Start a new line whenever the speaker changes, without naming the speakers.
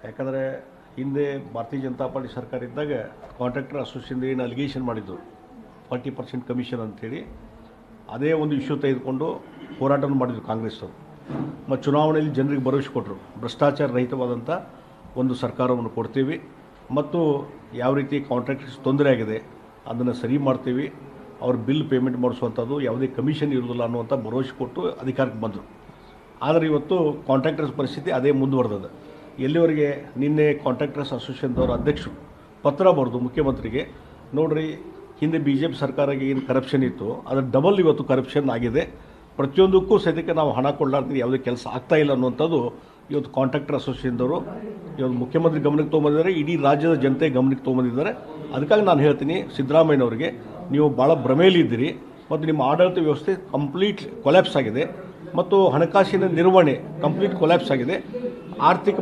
ಯಾಕಂದರೆ ಹಿಂದೆ ಭಾರತೀಯ ಜನತಾ ಪಾರ್ಟಿ ಸರ್ಕಾರ ಇದ್ದಾಗ ಕಾಂಟ್ರಾಕ್ಟರ್ ಅಸೋಸಿಯೇಷನ್ ಏನು ಅಲಿಗೇಷನ್ ಮಾಡಿದ್ದು 40% ಕಮಿಷನ್ ಅಂಥೇಳಿ ಅದೇ ಒಂದು ಇಶ್ಯೂ ತೆಗೆದುಕೊಂಡು ಹೋರಾಟವನ್ನು ಮಾಡಿದರು ಕಾಂಗ್ರೆಸ್ ಅವರು. ಮತ್ತು ಚುನಾವಣೆಯಲ್ಲಿ ಜನರಿಗೆ ಭರವಸೆ ಕೊಟ್ಟರು, ಭ್ರಷ್ಟಾಚಾರ ರಹಿತವಾದಂಥ ಒಂದು ಸರ್ಕಾರವನ್ನು ಕೊಡ್ತೀವಿ ಮತ್ತು ಯಾವ ರೀತಿ ಕಾಂಟ್ರಾಕ್ಟರ್ಸ್ ತೊಂದರೆ ಆಗಿದೆ ಅದನ್ನು ಸರಿ ಮಾಡ್ತೀವಿ, ಅವ್ರ ಬಿಲ್ ಪೇಮೆಂಟ್ ಮಾಡಿಸುವಂಥದ್ದು ಯಾವುದೇ ಕಮಿಷನ್ ಇರೋದಿಲ್ಲ ಅನ್ನುವಂಥ ಭರವಸೆ ಕೊಟ್ಟು ಅಧಿಕಾರಕ್ಕೆ ಬಂದರು. ಆದರೆ ಇವತ್ತು ಕಾಂಟ್ರಾಕ್ಟರ್ಸ್ ಪರಿಸ್ಥಿತಿ ಅದೇ ಮುಂದುವರೆದದ. ಎಲ್ಲಿವರೆಗೆ ನಿನ್ನೆ ಕಾಂಟ್ರಾಕ್ಟರ್ಸ್ ಅಸೋಸಿಯೇಷನ್ದವರ ಅಧ್ಯಕ್ಷರು ಪತ್ರ ಬರೆದು ಮುಖ್ಯಮಂತ್ರಿಗೆ, ನೋಡ್ರಿ ಹಿಂದೆ BJP ಸರ್ಕಾರ ಏನು ಕರಪ್ಷನ್ ಇತ್ತು ಅದರ ಡಬಲ್ ಇವತ್ತು ಕರಪ್ಷನ್ ಆಗಿದೆ, ಪ್ರತಿಯೊಂದಕ್ಕೂ ಸದ್ಯಕ್ಕೆ ನಾವು ಹಣ ಕೊಡಲಾರ್ದು ಯಾವುದೇ ಕೆಲಸ ಆಗ್ತಾ ಇಲ್ಲ ಅನ್ನುವಂಥದ್ದು ಇವತ್ತು ಕಾಂಟ್ರಾಕ್ಟರ್ ಅಸೋಸಿಯೇಷನ್ದವರು ಇವತ್ತು ಮುಖ್ಯಮಂತ್ರಿ ಗಮನಕ್ಕೆ ತೊಗೊಂಬಂದಿದ್ದಾರೆ, ಇಡೀ ರಾಜ್ಯದ ಜನತೆ ಗಮನಕ್ಕೆ ತೊಗೊಂಬಂದಿದ್ದಾರೆ. ಅದಕ್ಕಾಗಿ ನಾನು ಹೇಳ್ತೀನಿ ಸಿದ್ದರಾಮಯ್ಯನವರಿಗೆ, ನೀವು ಭಾಳ ಭ್ರಮೆಯಲ್ಲಿದ್ದೀರಿ ಮತ್ತು ನಿಮ್ಮ ಆಡಳಿತ ವ್ಯವಸ್ಥೆ ಕಂಪ್ಲೀಟ್ ಕೊಲ್ಯಾಪ್ಸ್ ಆಗಿದೆ ಮತ್ತು ಹಣಕಾಸಿನ ನಿರ್ವಹಣೆ ಕಂಪ್ಲೀಟ್ ಕೊಲ್ಯಾಪ್ಸ್ ಆಗಿದೆ. ಆರ್ಥಿಕ